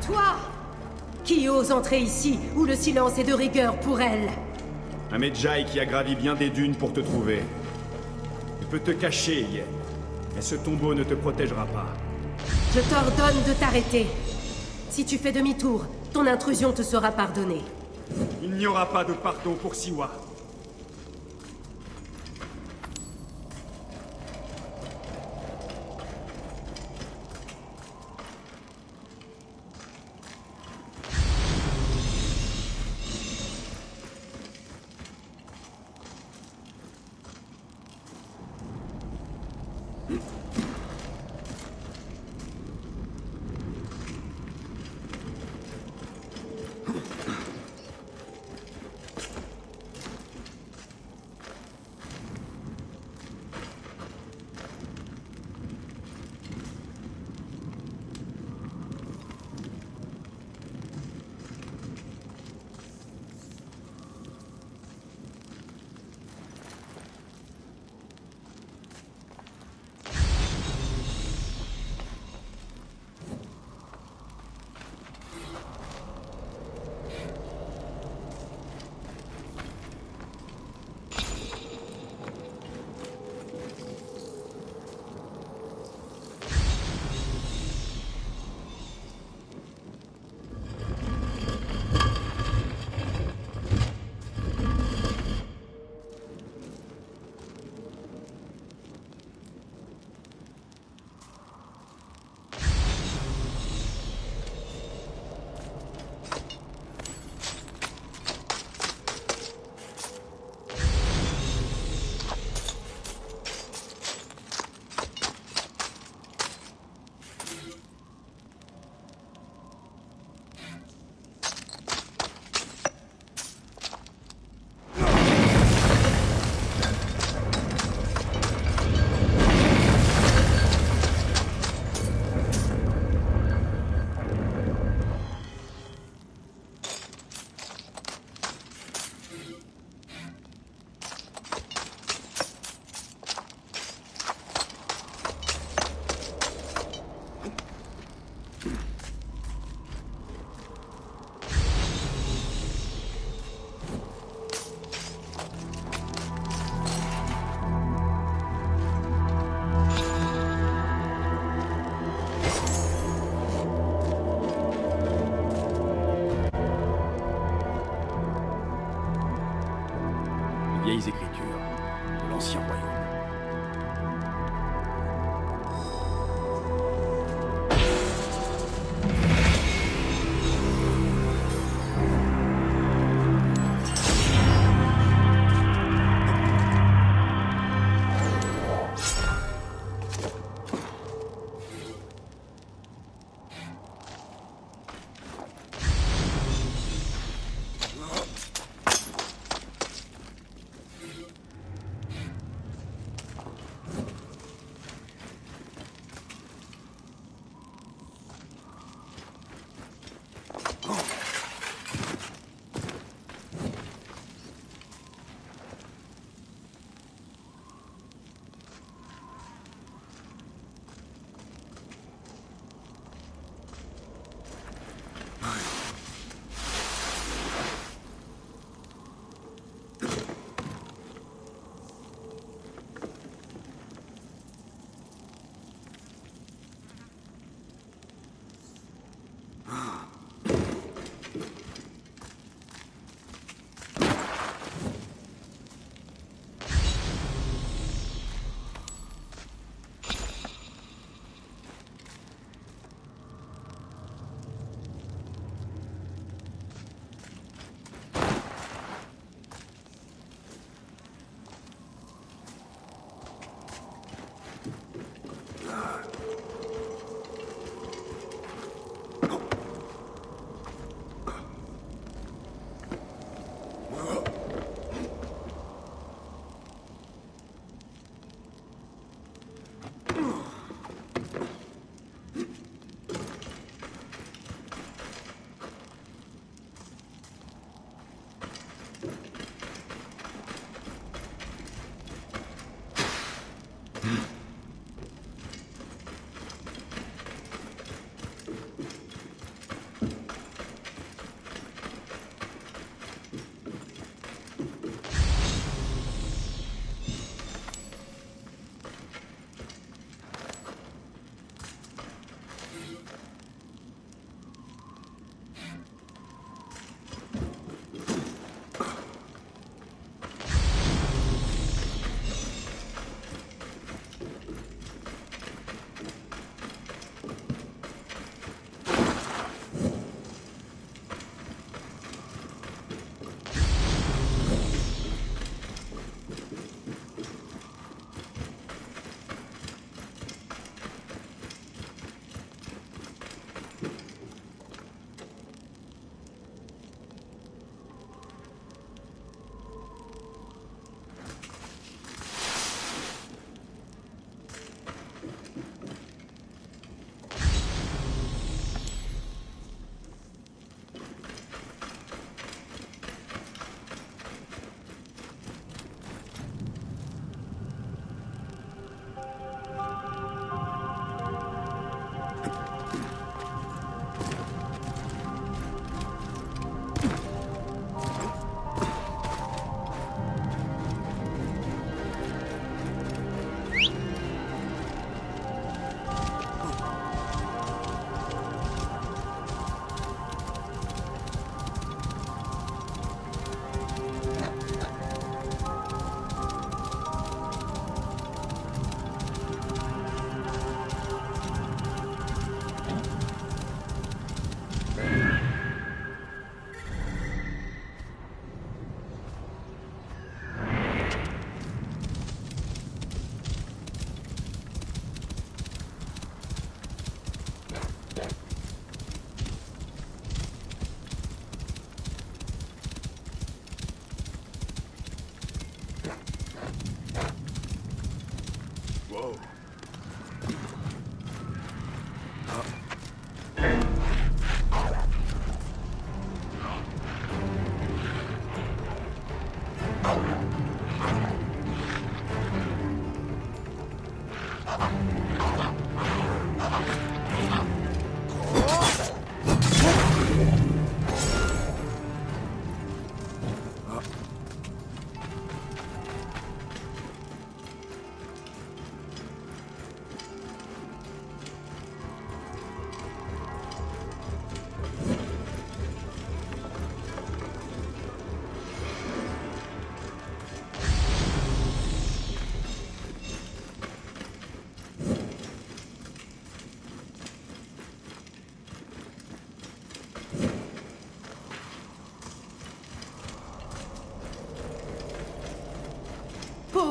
Toi! Qui ose entrer ici, où le silence est de rigueur pour elle? Un Medjay qui a gravi bien des dunes pour te trouver. Tu peux te cacher, Yen. Mais ce tombeau ne te protégera pas. Je t'ordonne de t'arrêter. Si tu fais demi-tour, ton intrusion te sera pardonnée. Il n'y aura pas de pardon pour Siwa.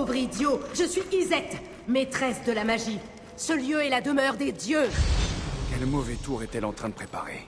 Pauvre idiot, je suis Izette, maîtresse de la magie. Ce lieu est la demeure des dieux. Quel mauvais tour est-elle en train de préparer?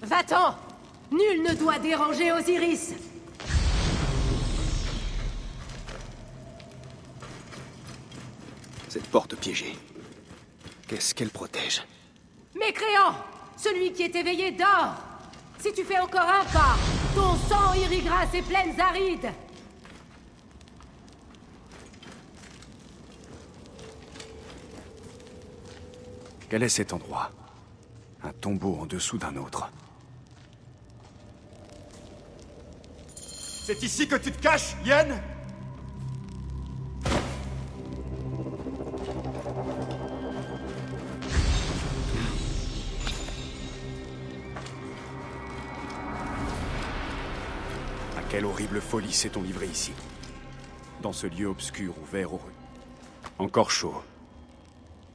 Va-t'en! Nul ne doit déranger Osiris! Cette porte piégée. Qu'est-ce qu'elle protège? Mécréant! Celui qui est éveillé dort! Si tu fais encore un pas, ton sang irriguera ces plaines arides! Quel est cet endroit? Un tombeau en dessous d'un autre. C'est ici que tu te caches, Yen? À quelle horrible folie s'est-on livré ici? Dans ce lieu obscur ouvert aux rues. Encore chaud.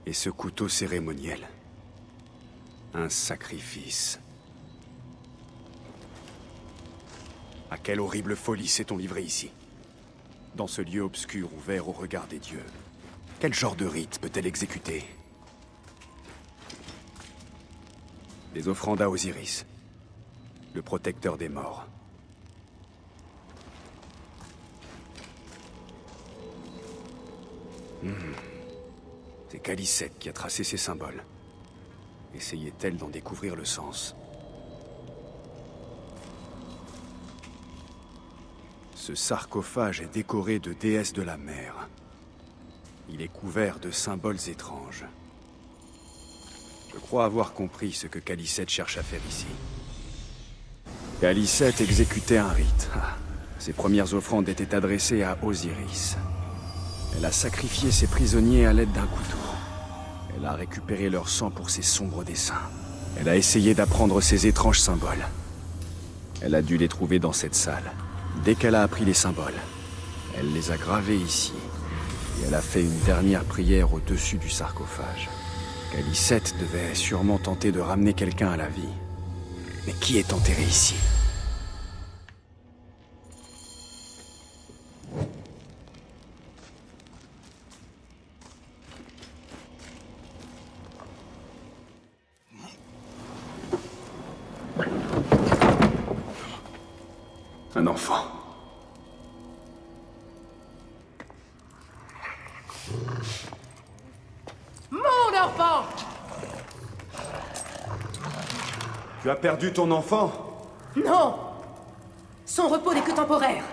Et ce couteau cérémoniel. Un sacrifice. À quelle horrible folie s'est-on livré ici? Dans ce lieu obscur ouvert au regard des dieux. Quel genre de rite peut-elle exécuter? Des offrandes à Osiris, le protecteur des morts. C'est Calicette qui a tracé ces symboles. Essayait-elle d'en découvrir le sens? Ce sarcophage est décoré de déesses de la mer. Il est couvert de symboles étranges. Je crois avoir compris ce que Calicette cherche à faire ici. Calicette exécutait un rite. Ses premières offrandes étaient adressées à Osiris. Elle a sacrifié ses prisonniers à l'aide d'un couteau. Elle a récupéré leur sang pour ses sombres desseins. Elle a essayé d'apprendre ces étranges symboles. Elle a dû les trouver dans cette salle. Dès qu'elle a appris les symboles, elle les a gravés ici. Et elle a fait une dernière prière au-dessus du sarcophage. Calicette devait sûrement tenter de ramener quelqu'un à la vie. Mais qui est enterré ici? Un enfant. Mon enfant! Tu as perdu ton enfant? Non! Son repos n'est que temporaire.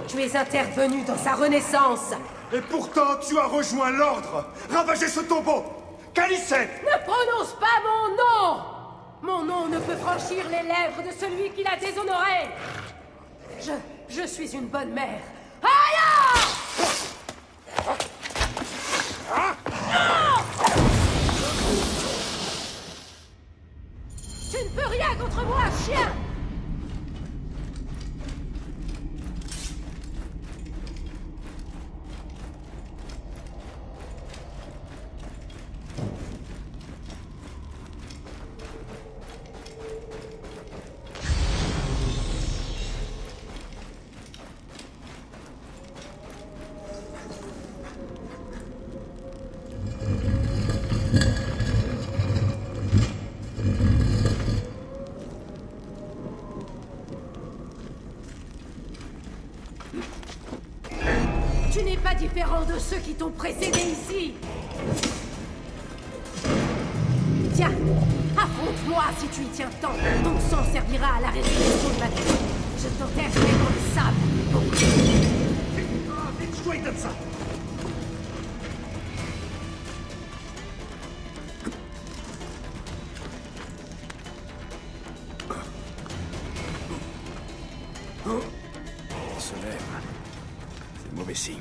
Tu es intervenu dans sa renaissance. Et pourtant, tu as rejoint l'ordre! Ravagez ce tombeau! Calicette! Ne prononce pas mon nom! Mon nom ne peut franchir les lèvres de celui qui l'a déshonoré! Je suis une bonne mère. Aïe! Non! Tu ne peux rien contre moi, chien! Tu n'es pas différent de ceux qui t'ont précédé ici. Tiens, affronte-moi si tu y tiens tant. Ton sang servira à la résurrection de ma vie. Je t'enterrerai dans le sable. Vite comme ça! Il se lève. signe.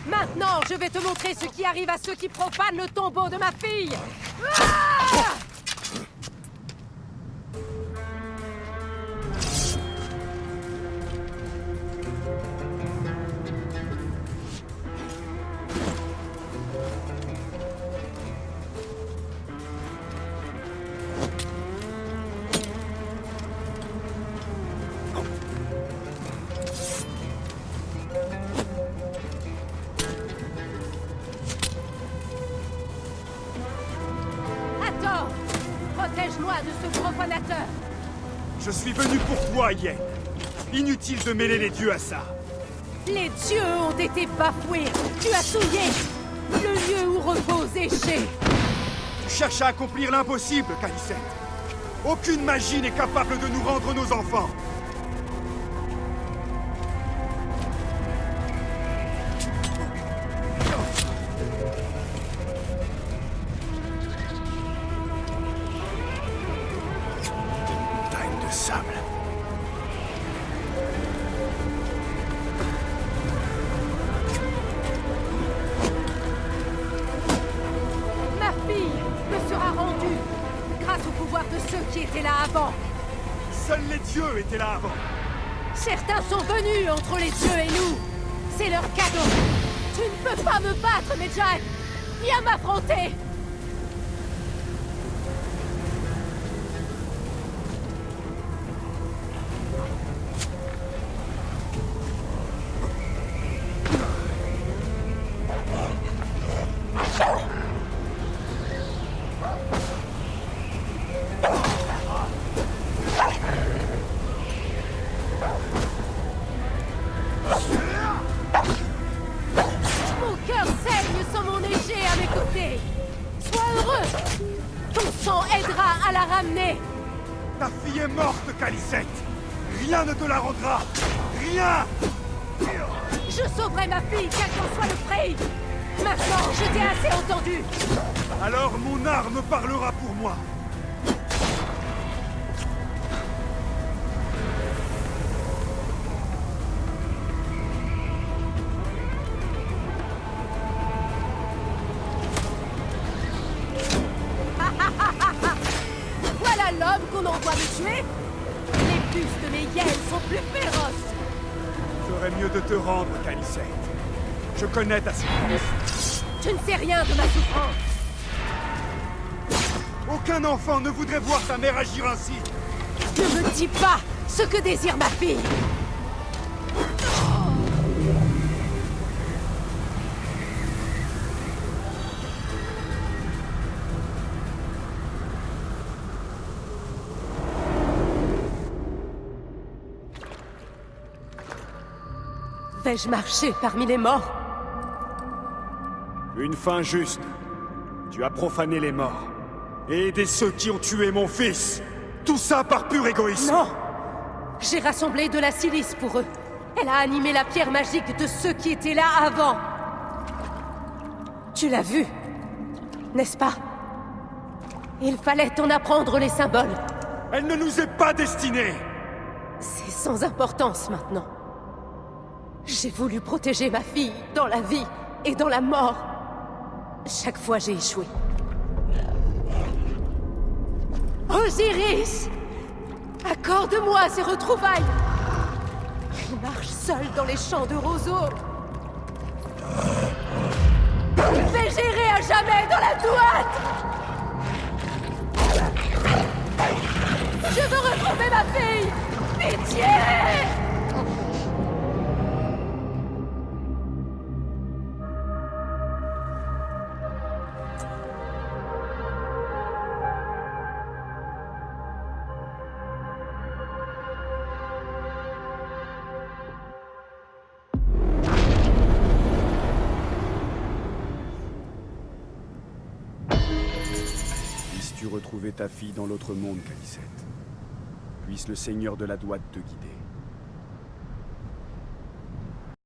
Maintenant, je vais te montrer ce qui arrive à ceux qui profanent le tombeau de ma fille. Ah! Attends! Protège-moi de ce profanateur! Je suis venu pour toi, Yen. Inutile de mêler les dieux à ça. Les dieux ont été bafoués! Tu as souillé le lieu où repose Éché! Tu cherches à accomplir l'impossible, Khalisset. Aucune magie n'est capable de nous rendre nos enfants. Montagne de sable. Ma fille me sera rendue grâce au pouvoir de ceux qui étaient là avant. Seuls les dieux étaient là avant. Certains sont venus entre les dieux et nous. C'est leur cadeau. Tu ne peux pas me battre, Medjay. Viens m'affronter. Mon cœur saigne sans mon égée à mes côtés. Sois heureux. Ton sang aidera à la ramener. Ta fille est morte, Khalisset. Rien ne te la rendra. Rien. Je sauverai ma fille, quel qu'en soit le prix. Maintenant, je t'ai assez entendu. Alors mon arme parlera pour moi. Voilà l'homme qu'on envoie me tuer. Les puces de mes hyènes sont plus féroces. Ferait mieux de te rendre, Khalisset. Je connais ta souffrance. Tu ne sais rien de ma souffrance. Aucun enfant ne voudrait voir sa mère agir ainsi. Ne me dis pas ce que désire ma fille. Vais-je marcher parmi les morts? Une fin juste. Tu as profané les morts. Et aidé ceux qui ont tué mon fils. Tout ça par pur égoïsme. Non! J'ai rassemblé de la silice pour eux. Elle a animé la pierre magique de ceux qui étaient là avant. Tu l'as vu, n'est-ce pas? Il fallait en apprendre les symboles. Elle ne nous est pas destinée. C'est sans importance maintenant. J'ai voulu protéger ma fille dans la vie et dans la mort. Chaque fois, j'ai échoué. Osiris! Accorde-moi ces retrouvailles! Je marche seule dans les champs de roseaux. Je vais gérer à jamais dans la douate! Je veux retrouver ma fille! Pitié! Puisses-tu retrouver ta fille dans l'autre monde, Khalisset. Puisse le Seigneur de la Douate te guider.